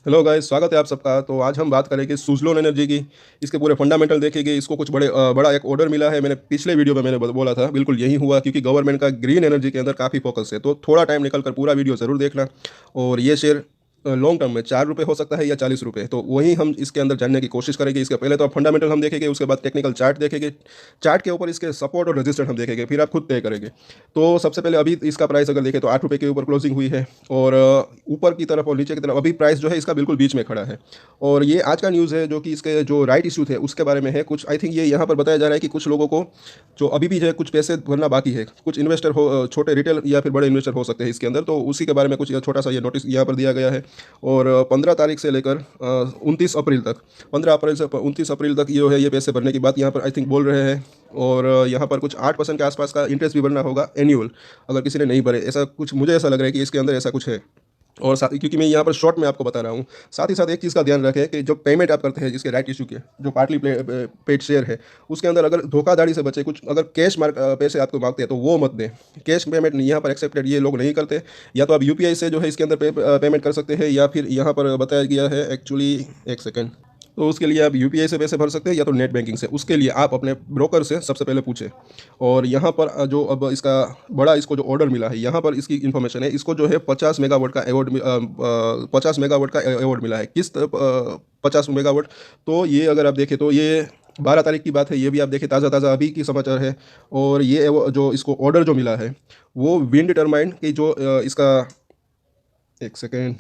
Hello guys, स्वागत है आप सबका। तो आज हम बात करेंगे सुज़लोन एनर्जी की। इसके पूरे फंडामेंटल देखेंगे। इसको कुछ बड़ा एक ऑर्डर मिला है। मैंने पिछले वीडियो में बोला था, बिल्कुल यही हुआ, क्योंकि गवर्नमेंट का ग्रीन एनर्जी के अंदर काफ़ी फोकस है। तो थोड़ा टाइम निकल कर पूरा वीडियो ज़रूर देखना। और ये शेयर लॉन्ग टर्म में 4 रुपये हो सकता है या 40 रुपये, तो वही हम इसके अंदर जानने की कोशिश करेंगे। इसके पहले तो आप फंडामेंटल हम देखेंगे, उसके बाद टेक्निकल चार्ट देखेंगे। चार्ट के ऊपर इसके सपोर्ट और रेजिस्टेंस हम देखेंगे, फिर आप खुद तय करेंगे। तो सबसे पहले अभी इसका प्राइस अगर देखें तो 8 रुपये के ऊपर क्लोजिंग हुई है। और ऊपर की तरफ और नीचे की तरफ अभी प्राइस जो है इसका बिल्कुल बीच में खड़ा है। और ये आज का न्यूज़ है, जो कि इसके जो राइट इशू थे उसके बारे में है। कुछ आई थिंक ये यहाँ पर बताया जा रहा है कि कुछ लोगों को जो अभी भी जो है कुछ पैसे भरना बाकी है, कुछ इन्वेस्टर हो, छोटे रिटेल या फिर बड़े इन्वेस्टर हो सकते हैं इसके अंदर, तो उसी के बारे में कुछ छोटा सा ये नोटिस यहाँ पर दिया गया है। और 15 तारीख से लेकर 29 अप्रैल तक, 15 अप्रैल से 29 अप्रैल तक ये है, ये पैसे भरने की बात यहाँ पर आई थिंक बोल रहे हैं। और यहाँ पर कुछ 8% के आसपास का इंटरेस्ट भी भरना होगा एनुअल, अगर किसी ने नहीं भरे। ऐसा कुछ मुझे ऐसा लग रहा है कि इसके अंदर ऐसा कुछ है। और साथ, क्योंकि मैं यहाँ पर शॉर्ट में आपको बता रहा हूँ। साथ ही साथ एक चीज़ का ध्यान रखें कि जो पेमेंट आप करते हैं जिसके राइट इशू के, जो पार्टली पेड शेयर है, उसके अंदर अगर धोखाधड़ी से बचे, कुछ अगर कैश पैसे आपको मांगते हैं तो वो मत दें। कैश पेमेंट यहाँ पर एक्सेप्टेड ये लोग नहीं करते। या तो आप यूपीआई से जो है इसके अंदर पेमेंट कर सकते हैं, या फिर यहाँ पर बताया गया है एक्चुअली, एक सेकेंड, तो उसके लिए आप यूपीआई से पैसे भर सकते हैं या तो नेट बैंकिंग से। उसके लिए आप अपने ब्रोकर से सबसे पहले पूछें। और यहाँ पर जो अब इसका बड़ा इसको जो ऑर्डर मिला है, यहाँ पर इसकी इन्फॉर्मेशन है। इसको जो है 50 मेगावाट का एवॉर्ड, 50 मेगावाट का एवॉर्ड मिला है। किस 50 मेगावाट? तो ये अगर आप देखें तो ये 12 तारीख की बात है। ये भी आप देखें, ताज़ा ताज़ा अभी की समाचार है। और ये जो इसको ऑर्डर जो मिला है वो विंड टर्बाइन की जो इसका, एक सेकेंड,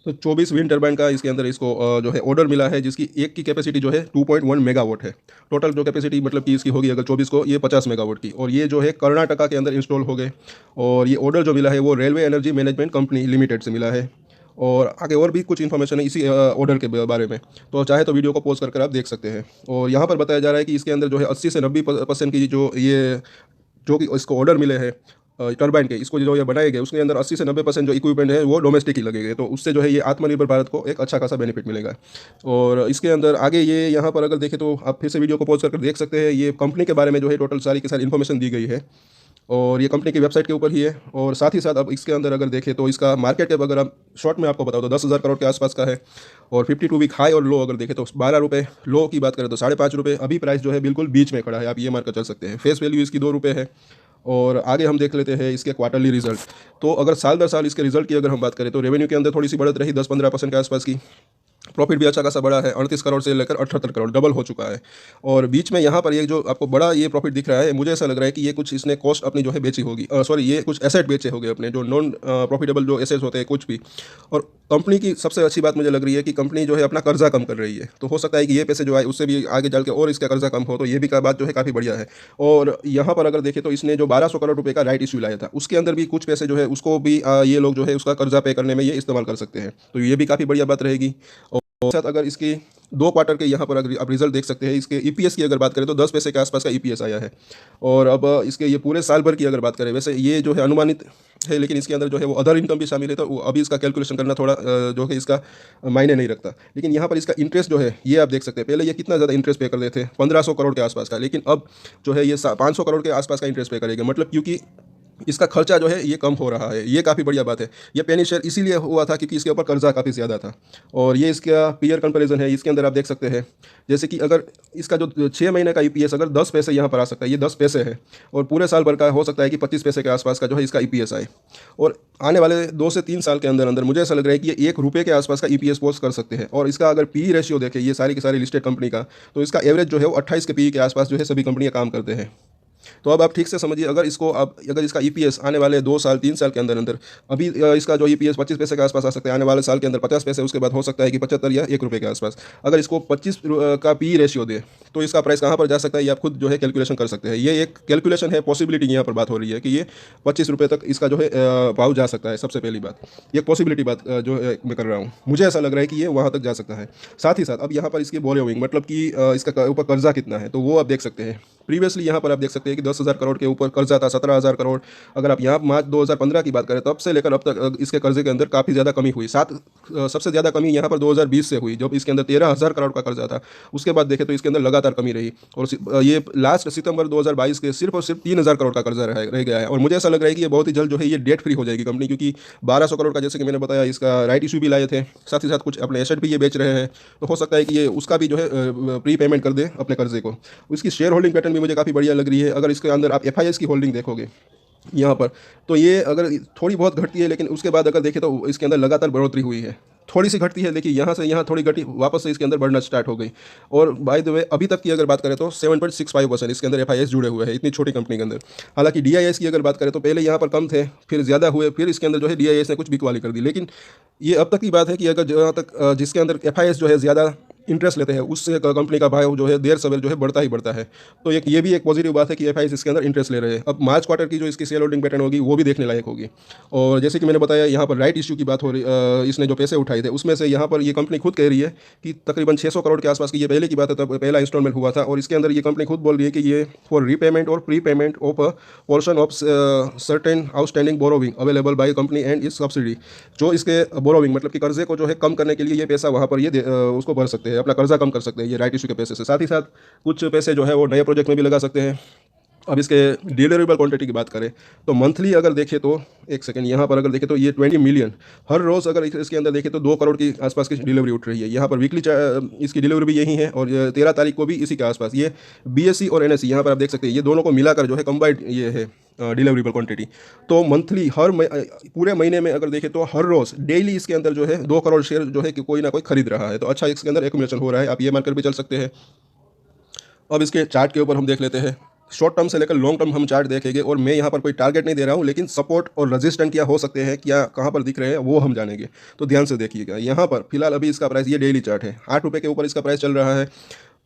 तो 24 विंड टर्बाइन का इसके अंदर इसको जो है ऑर्डर मिला है, जिसकी एक की कैपेसिटी जो है 2.1 मेगावाट है। टोटल जो कैपेसिटी मतलब कि इसकी होगी अगर 24 को, ये 50 मेगावाट की। और ये जो है कर्नाटका के अंदर इंस्टॉल हो गए। और ये ऑर्डर जो मिला है वो railway energy management company limited से मिला है। और आगे और भी कुछ इन्फॉर्मेशन है इसी ऑर्डर के बारे में, तो चाहे तो वीडियो को पॉज कर आप देख सकते हैं। और यहाँ पर बताया जा रहा है कि इसके अंदर जो है 80 से 90% की जो कि इसको ऑर्डर मिले हैं टर्बाइन के, इसको जो ये बनाए गए, उसके अंदर 80 से 90% जो इक्विपमेंट है वो डोमेस्टिक ही लगेंगे। तो उससे जो है ये आत्मनिर्भर भारत को एक अच्छा खासा बेनिफिट मिलेगा। और इसके अंदर आगे ये यहाँ पर अगर देखें तो आप फिर से वीडियो को पॉज कर देख सकते हैं। ये कंपनी के बारे में जो है टोटल सारी की सारी इन्फॉर्मेशन दी गई है। और ये कंपनी की वेबसाइट के ऊपर ही है। और साथ ही साथ अब इसके अंदर अगर देखें तो इसका मार्केट कैप अगर आप शॉर्ट में आपको बताओ तो 10,000 करोड़ के आसपास का है। और 52 वीक हाई और लो अगर देखें तो 12 रुपये, लो की बात करें तो 5.5 रुपये। अभी प्राइस जो है बिल्कुल बीच में खड़ा है, आप ये मार्कर चल सकते हैं। फेस वैल्यू इसकी 2 रुपये है। और आगे हम देख लेते हैं इसके क्वार्टरली रिजल्ट। तो अगर साल दर साल इसके रिजल्ट की अगर हम बात करें तो रेवेन्यू के अंदर थोड़ी सी बढ़त रही, 10-15% के आसपास की। प्रॉफिट भी अच्छा खासा बड़ा है, 38 करोड़ से लेकर 78 करोड़, डबल हो चुका है। और बीच में यहाँ पर ये जो आपको बड़ा ये प्रॉफिट दिख रहा है, मुझे ऐसा लग रहा है कि ये कुछ इसने कॉस्ट अपनी जो है बेची होगी, सॉरी, ये कुछ एसेट बेचे होंगे अपने, जो नॉन प्रॉफिटेबल जो एसेट्स होते हैं कुछ भी। और कंपनी की सबसे अच्छी बात मुझे लग रही है कि कंपनी जो है अपना कर्जा कम कर रही है। तो हो सकता है कि ये पैसे जो आए उससे भी आगे चल के और इसका कर्जा कम हो, तो ये भी का बात जो है काफ़ी बढ़िया है। और यहाँ पर अगर देखें तो इसने जो 1200 करोड़ रुपए का राइट इशू लाया था, उसके अंदर भी कुछ पैसे जो है उसको भी ये लोग जो है उसका कर्जा पे करने में ये इस्तेमाल कर सकते हैं। तो ये भी काफ़ी बढ़िया बात रहेगी। और साथ अगर इसकी 2 क्वार्टर के यहाँ पर अगर आप रिजल्ट देख सकते हैं, इसके ईपीएस की अगर बात करें तो 10 पैसे के आसपास का ईपीएस आया है। और अब इसके ये पूरे साल भर की अगर बात करें, वैसे ये जो है अनुमानित है, लेकिन इसके अंदर जो है वो अदर इनकम भी शामिल है, तो अभी इसका कैलकुलेशन करना थोड़ा जो है इसका मायने नहीं रखता। लेकिन यहाँ पर इसका इंटरेस्ट जो है ये आप देख सकते हैं। पहले ये कितना ज़्यादा इंटरेस्ट पे कर रहे थे, 1500 करोड़ के आसपास का, लेकिन अब जो है ये 500 करोड़ के आसपास का इंटरेस्ट पे करेगा। मतलब क्योंकि इसका खर्चा जो है ये कम हो रहा है, ये काफ़ी बढ़िया बात है। ये पेनी शेयर इसीलिए हुआ था क्योंकि इसके ऊपर कर्जा काफ़ी ज़्यादा था। और ये इसका पीयर कंपैरिजन है, इसके अंदर आप देख सकते हैं। जैसे कि अगर इसका जो 6 महीने का ईपीएस अगर 10 पैसे यहाँ पर आ सकता है, ये 10 पैसे है। और पूरे साल भर का हो सकता है कि 25 पैसे के आसपास का जो है इसका ईपीएस आए। और आने वाले 2 से 3 साल के अंदर अंदर मुझे ऐसा लग रहा है कि ये 1 रुपये के आसपास का ईपीएस पोस्ट कर सकते हैं। और इसका अगर पी रेशियो देखें ये सारी की सारी लिस्टेड कंपनी का, तो इसका एवरेज जो है वो 28 के पी के आसपास जो है सभी कंपनियां काम करते हैं। तो अब आप ठीक से समझिए, अगर इसको आप अगर इसका ईपीएस आने वाले 2 साल 3 साल के अंदर अंदर, अभी इसका जो ईपीएस 25 पैसे के आसपास आ सकता है, आने वाले साल के अंदर 50 पैसे, उसके बाद हो सकता है कि 75 या 1 रुपये के आसपास। अगर इसको 25 का पी रेशियो दे तो इसका प्राइस कहाँ पर जा सकता है, ये आप खुद जो है कैलकुलेशन कर सकते हैं। ये एक कैलकुलेशन है, पॉसिबिलिटी यहाँ पर बात हो रही है कि ये 25 रुपये तक इसका जो है भाव जा सकता है। सबसे पहली बात, ये पॉसिबिलिटी बात जो है मैं कर रहा हूँ, मुझे ऐसा लग रहा है कि ये वहाँ तक जा सकता है। साथ ही साथ अब यहाँ पर इसकी बोरोइंग मतलब कि इसका ऊपर कर्जा कितना है, तो वो आप देख सकते हैं। प्रीवियसली यहाँ पर आप देख सकते हैं कि 10,000 करोड़ के ऊपर कर्जा था, 17,000 करोड़। अगर आप यहाँ मार्च 2015 की बात करें तब से लेकर अब तक इसके कर्जे के अंदर काफ़ी ज़्यादा कमी हुई। सबसे ज़्यादा कमी यहाँ पर 2020 से हुई, जब इसके अंदर 13,000 करोड़ का कर्जा था। उसके बाद देखें तो इसके अंदर लगातार कमी रही, और ये लास्ट सितंबर 2022 के सिर्फ और सिर्फ 3,000 करोड़ का कर्जा रह गया है। और मुझे ऐसा लग रहा है कि ये बहुत ही जल्द जो है ये डेट फ्री हो जाएगी कंपनी, क्योंकि 1,200 करोड़ का, जैसे कि मैंने बताया, इसका राइट इशू भी लाए थे, साथ ही साथ कुछ अपने एसेट भी ये बेच रहे हैं। तो हो सकता है कि ये उसका भी जो है प्री पेमेंट कर दे अपने कर्जे को। इसकी शेयर होल्डिंग पैटर्न भी मुझे काफ़ी बढ़िया लग रही है। अगर इसके अंदर आप FIS की होल्डिंग देखोगे यहाँ पर, तो ये अगर थोड़ी बहुत घटती है, लेकिन उसके बाद अगर देखें तो इसके अंदर लगातार बढ़ोतरी हुई है। थोड़ी सी घटती है, देखिए यहाँ से यहाँ थोड़ी घटी, वापस से इसके अंदर बढ़ना स्टार्ट हो गई। और बाय द वे अभी तक की अगर बात करें तो 7.65% इसके अंदर FIS जुड़े हुए हैं इतनी छोटी कंपनी के अंदर। हालांकि DIS की अगर बात करें तो पहले यहाँ पर कम थे, फिर ज़्यादा हुए, फिर इसके अंदर जो है DIS ने कुछ बिकवाली कर दी। लेकिन ये अब तक की बात है कि अगर जहाँ तक जिसके अंदर FIS जो है ज़्यादा इंटरेस्ट लेते हैं, उससे कंपनी का भाव जो है देर सवेर जो है बढ़ता ही बढ़ता है। तो ये भी एक पॉजिटिव बात है कि FIS इसके अंदर इंटरेस्ट ले रहे हैं। अब मार्च क्वार्टर की जो इसकी शेयर होल्डिंग पैटर्न होगी वो भी देखने लायक होगी। और जैसे कि मैंने बताया, यहाँ पर राइट इशू की बात हो रही, इसने जो पैसे उठाए थे उसमें से यहाँ पर ये कंपनी खुद कह रही है कि तकरीबन 600 करोड़ के आसपास की, ये पहले की बात है, तब पहला इंस्टॉलमेंट हुआ था। और इसके अंदर ये कंपनी खुद बोल रही है कि ये फॉर रीपेमेंट और pre payment of a portion of certain outstanding borrowing available by company and इस सब्सिडी। जो इसके बोरोविंग मतलब कि कर्जे को जो है कम करने के लिए ये पैसा वहाँ पर ये उसको भर सकते हैं, अपना कर्जा कम कर सकते हैं ये राइट इशू के पैसे से। साथ ही साथ कुछ पैसे जो है वो नए प्रोजेक्ट में भी लगा सकते हैं। अब इसके डिलीवरेबल क्वांटिटी की बात करें तो मंथली अगर देखें तो, एक सेकंड, यहाँ पर अगर देखें तो ये 20 मिलियन हर रोज़, अगर इसके अंदर देखें तो 2 करोड़ की आसपास की डिलीवरी उठ रही है। यहाँ पर वीकली इसकी डिलीवरी भी यही है, और 13 तारीख को भी इसी के आसपास। ये BSE और NSE यहाँ पर आप देख सकते हैं, ये दोनों को मिलाकर जो है कंबाइंड ये है डिलीवरेबल क्वांटिटी। तो मंथली पूरे महीने में अगर देखें तो हर रोज़ डेली इसके अंदर जो है 2 करोड़ शेयर जो है कि कोई ना कोई खरीद रहा है। तो अच्छा इसके अंदर एक्यूमुलेशन हो रहा है, आप ये मानकर भी चल सकते हैं। अब इसके चार्ट के ऊपर हम देख लेते हैं, शॉर्ट टर्म से लेकर लॉन्ग टर्म हम चार्ट देखेंगे। और मैं यहाँ पर कोई टारगेट नहीं दे रहा हूँ, लेकिन सपोर्ट और रेजिस्टेंट क्या हो सकते हैं, क्या कहाँ पर दिख रहे हैं, वो हम जानेंगे। तो ध्यान से देखिएगा। यहाँ पर फिलहाल अभी इसका प्राइस, ये डेली चार्ट है, 8 रुपये के ऊपर इसका प्राइस चल रहा है।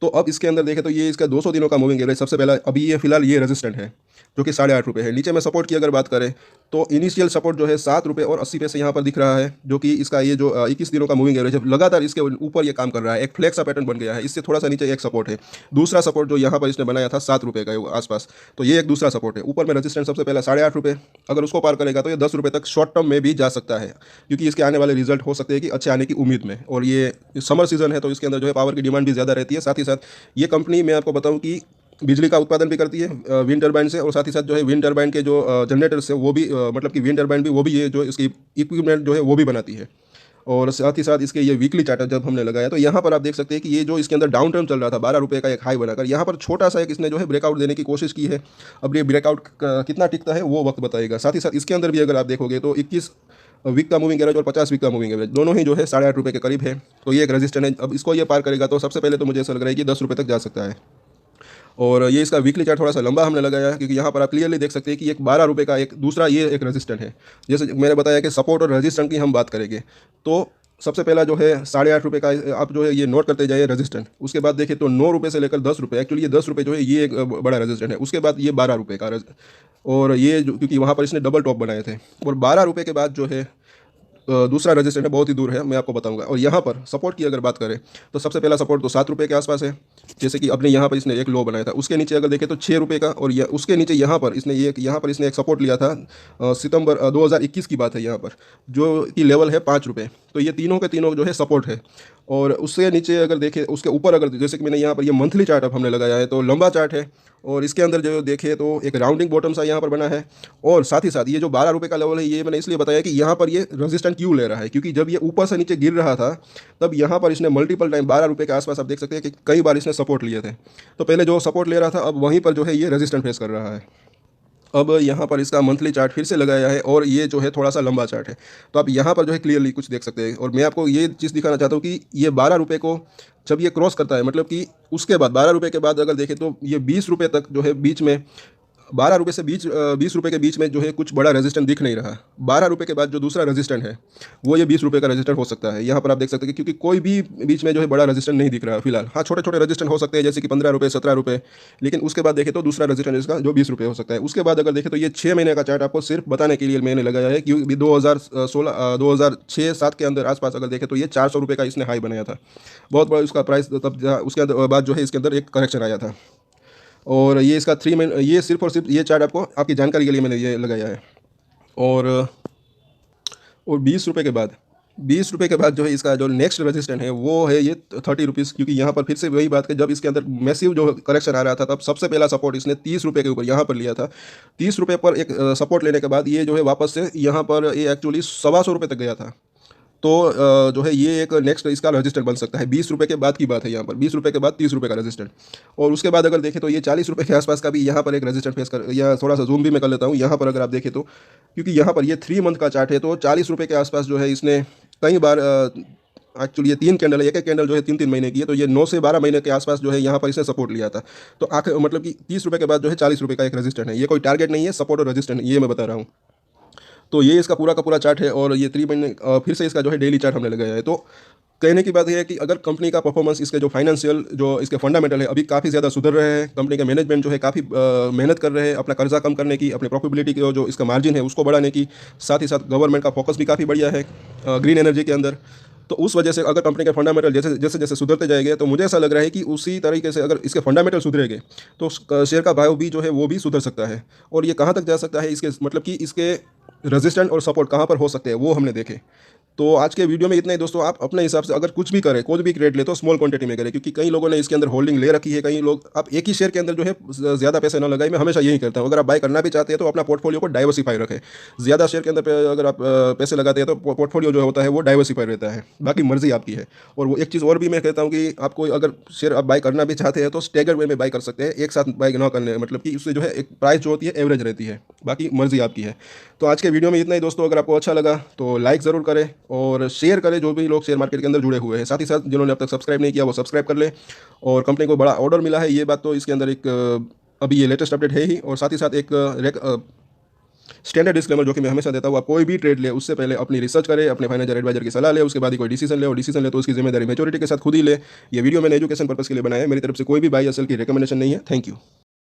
तो अब इसके अंदर देखें तो ये इसका 200 दिनों का मूविंग एवरेज सबसे पहला अभी ये फिलहाल ये रेजिस्टेंट है, जो कि 8.5 रुपये है। नीचे में सपोर्ट की अगर बात करें तो इनिशियल सपोर्ट जो है 7 रुपये और 80 पैसे यहाँ पर दिख रहा है, जो कि इसका ये जो 21 दिनों का मूविंग एवरेज है, लगातार इसके ऊपर ये काम कर रहा है। एक फ्लैग सा पैटर्न बन गया है, इससे थोड़ा सा नीचे एक सपोर्ट है। दूसरा सपोर्ट जो यहाँ पर इसने बनाया था 7 रुपये का आसपास, तो ये एक दूसरा सपोर्ट है। ऊपर में रजिस्टेंस सबसे पहला 8.5 रुपये, अगर उसको पार करेगा तो ये 10 रुपये तक शॉर्ट टर्म में भी जा सकता है, क्योंकि इसके आने वाले रिजल्ट हो सकते हैं कि अच्छे आने की उम्मीद में। और ये समर सीजन है तो इसके अंदर जो है पावर की डिमांड भी ज़्यादा रहती है। साथ ही साथ ये कंपनी, मैं आपको बताऊँ कि बिजली का उत्पादन भी करती है विंड टर्बाइन से, और साथ ही साथ जो है विंड टर्बाइन के जो जनरेटर्स है वो भी मतलब कि विंड टर्बाइन भी वो भी ये जो इसकी इक्विपमेंट जो है वो भी बनाती है। और साथ ही साथ इसके ये वीकली चार्टर जब हमने लगाया तो यहाँ पर आप देख सकते हैं कि ये जो इसके अंदर डाउन टर्म चल रहा था 12 रुपये का एक हाई बनाकर, यहाँ पर छोटा सा एक इसने जो है ब्रेकआउट देने की कोशिश की है। अब ये ब्रेकआउट कितना टिकता है वो वक्त बताएगा। साथ ही साथ इसके अंदर भी अगर आप देखोगे तो 21 वीक का मूविंग एवरेज और 50 वीक का मूविंग एवरेज दोनों ही जो है 8.5 रुपये के करीब है। तो ये एक रजिस्टेंस है। अब इसको ये पार करेगा तो सबसे पहले तो मुझे ऐसा लग रहा है कि 10 रुपये तक जा सकता है। और ये इसका वीकली चार्ट थोड़ा सा लंबा हमने लगाया है, क्योंकि यहाँ पर आप क्लियरली देख सकते हैं कि एक 12 रुपये का एक दूसरा ये एक रेजिस्टेंट है। जैसे मैंने बताया कि सपोर्ट और रेजिस्टेंट की हम बात करेंगे तो सबसे पहला जो है 8.5 रुपये का आप जो है ये नोट करते जाइए रेजिस्टेंट। उसके बाद देखिए तो 9 रुपये से लेकर 10 रुपये, एक्चुअली ये 10 रुपये जो है ये एक बड़ा रेजिस्टेंट है। उसके बाद ये 12 रुपये का और ये जो, क्योंकि वहाँ पर इसने डबल टॉप बनाए थे। और 12 रुपये के बाद जो है दूसरा रजिस्टेंट है, बहुत ही दूर है, मैं आपको बताऊंगा। और यहाँ पर सपोर्ट की अगर बात करें तो सबसे पहला सपोर्ट तो 7 रुपये के आसपास है, जैसे कि अपने यहाँ पर इसने एक लो बनाया था। उसके नीचे अगर देखें तो 6 रुपये का, और उसके नीचे यहाँ पर इसने एक सपोर्ट लिया था सितंबर 2021 की बात है यहाँ पर, जो कि लेवल है 5 रुपये। तो ये तीनों के तीनों जो है सपोर्ट है। और उससे नीचे अगर देखें, उसके ऊपर अगर, जैसे कि मैंने यहाँ पर ये मंथली चार्ट अब हमने लगाया है तो लंबा चार्ट है, और इसके अंदर जो देखें तो एक राउंडिंग बॉटम सा यहाँ पर बना है। और साथ ही साथ ये जो 12 रुपये का लेवल है, ये मैंने इसलिए बताया कि यहाँ पर ये रेजिस्टेंट क्यों ले रहा है, क्योंकि जब ये ऊपर से नीचे गिर रहा था तब यहाँ पर इसने मल्टीपल टाइम 12 रुपये के आसपास आप देख सकते हैं कि कई बार इसने सपोर्ट लिए थे। तो पहले जो सपोर्ट ले रहा था अब वहीं पर जो है ये रेजिस्टेंट फेस कर रहा है। अब यहाँ पर इसका मंथली चार्ट फिर से लगाया है, और ये जो है थोड़ा सा लंबा चार्ट है। तो आप यहाँ पर जो है क्लियरली कुछ देख सकते हैं। और मैं आपको ये चीज़ दिखाना चाहता हूँ कि ये 12 रुपये को जब ये क्रॉस करता है, मतलब कि उसके बाद 12 रुपये के बाद अगर देखें तो ये 20 रुपये तक जो है बीच में, 12 रुपये से 20 रुपये के बीच में जो है कुछ बड़ा रेजिस्टेंट दिख नहीं रहा। 12 रुपये के बाद जो दूसरा रेजिस्टेंट है वो ये 20 रुपये का रेजिस्टेंट हो सकता है। यहाँ पर आप देख सकते हैं क्योंकि कोई भी बीच में जो है बड़ा रेजिस्टेंट नहीं दिख रहा है फिलहाल। हाँ, छोटे छोटे रेजिस्टेंट हो सकते हैं जैसे कि 15 रुपये, 17 रुपये, लेकिन उसके बाद देखें तो दूसरा रेजिस्टेंट इसका जो 20 रुपये हो सकता है। उसके बाद अगर देखें तो ये 6 महीने का चार्ट आपको सिर्फ बताने के लिए मैंने लगाया है, क्योंकि 2006-07 के अंदर आसपास अगर देखें तो ये 400 रुपये का इसने हाई बनाया था, बहुत बड़ा उसका प्राइस। तब उसके बाद जो है इसके अंदर एक करेक्शन आया था। और ये इसका 3 महीने, ये सिर्फ और सिर्फ ये चार्ट आपको आपकी जानकारी के लिए मैंने ये लगाया है। और 20 रुपये के बाद, 20 रुपये के बाद जो है इसका जो नेक्स्ट रेजिस्टेंट है वो है ये 30 रुपीज़, क्योंकि यहाँ पर फिर से वही बात है, जब इसके अंदर मैसिव जो करेक्शन आ रहा था तब सबसे पहला सपोर्ट इसने 30 रुपये के ऊपर यहाँ पर लिया था। 30 रुपये पर एक सपोर्ट लेने के बाद ये जो है वापस से यहाँ पर ये एक्चुअली 125 रुपये तक गया था। तो जो है ये एक नेक्स्ट इसका रजिस्टेंट बन सकता है। 20 रुपये के बाद की बात है यहाँ पर, 20 रुपये के बाद 30 रुपये का रजिस्टेंट। और उसके बाद अगर देखें तो ये 40 रुपये के आसपास का भी यहाँ पर एक रजिस्टेंट फेस कर, या थोड़ा सा जूम भी मैं कर लेता हूँ यहाँ पर अगर आप देखें तो, क्योंकि यहाँ पर ये 3 मंथ का चार्ट है, तो 40 रुपये के आसपास जो है इसने कई बार, एक्चुअली ये 3 कैंडल है, एक एक कैंडल जो है 3-3 महीने की है, तो ये 9 से 12 महीने के आसपास जो है यहाँ पर इसने सपोर्ट लिया था। तो आखिर मतलब कि 30 रुपये के बाद जो है 40 रुपये का एक रजिस्टेंट है, ये कोई टारगेट नहीं है, सपोर्ट और रजिस्टेंट ये मैं बता रहा हूँ। तो ये इसका पूरा का पूरा चार्ट है, और ये 3 महीने फिर से इसका जो है डेली चार्ट हमने लगाया है। तो कहने की बात यह है कि अगर कंपनी का परफॉर्मेंस, इसके जो फाइनेंशियल जो इसके फंडामेंटल है अभी काफ़ी ज़्यादा सुधर रहे हैं, कंपनी के मैनेजमेंट जो है काफ़ी मेहनत कर रहे हैं अपना कर्जा कम करने की, अपने प्रॉफिटेबिलिटी की जो इसका मार्जिन है उसको बढ़ाने की, साथ ही साथ गवर्नमेंट का फोकस भी काफ़ी बढ़िया है ग्रीन एनर्जी के अंदर। तो उस वजह से अगर कंपनी के फंडामेंटल जैसे जैसे जैसे सुधरते जाएंगे, तो मुझे ऐसा लग रहा है कि उसी तरीके से अगर इसके फंडामेंटल सुधरेंगे तो शेयर का भाव भी जो है वो भी सुधर सकता है। और ये कहाँ तक जा सकता है, इसके मतलब कि इसके रेजिस्टेंट और सपोर्ट कहाँ पर हो सकते हैं वो हमने देखे। तो आज के वीडियो में इतना ही दोस्तों। आप अपने हिसाब से अगर कुछ भी करें, कोई भी ट्रेड ले तो स्मॉल क्वांटिटी में करें, क्योंकि कई लोगों ने इसके अंदर होल्डिंग ले रखी है, कई लोग आप एक ही शेयर के अंदर जो है ज़्यादा पैसे ना लगाए। मैं हमेशा यही करता हूँ, अगर आप बाय करना भी चाहते हैं तो अपना पोर्टफोलियो को डाइवर्सिफाई रखें। ज़्यादा शेयर के अंदर अगर आप पैसे लगाते हैं तो पोर्टफोलियो जो होता है वो डाइवर्सिफाई रहता है, बाकी मर्जी आपकी है। और वो एक चीज़ और भी मैं कहता हूँ कि आपको अगर शेयर आप बाय करना भी चाहते हैं तो स्टेगर वे में बाय कर सकते हैं, एक साथ बाय ना करने, मतलब कि उससे जो है एक प्राइस जो होती है एवरेज रहती है, बाकी मर्जी आपकी है। तो आज के वीडियो में इतना ही दोस्तों। अगर आपको अच्छा लगा तो लाइक ज़रूर करें और शेयर करें जो भी लोग शेयर मार्केट के अंदर जुड़े हुए हैं। साथ ही साथ जिन्होंने अब तक सब्सक्राइब नहीं किया वो सब्सक्राइब कर ले। और कंपनी को बड़ा ऑर्डर मिला है, ये बात तो इसके अंदर एक अभी ये लेटेस्ट अपडेट है ही। और साथ ही साथ एक स्टैंडर्ड डिस्क्लेमर जो कि मैं हमेशा देता हूँ, आप कोई भी ट्रेड ले उससे पहले अपनी रिसर्च करें, अपने फाइनेंशियल एडवाइजर की सलाह ले, उसके बाद ही कोई डिसीजन ले। और डिसीजन ले तो उसकी जिम्मेदारी मैच्योरिटी के साथ खुद ही ले। ये वीडियो मैंने एजुकेशन पर्पस के लिए बनाया है, मेरी तरफ से कोई भी बाय या सेल की रिकमेंडेशन नहीं है। Thank you.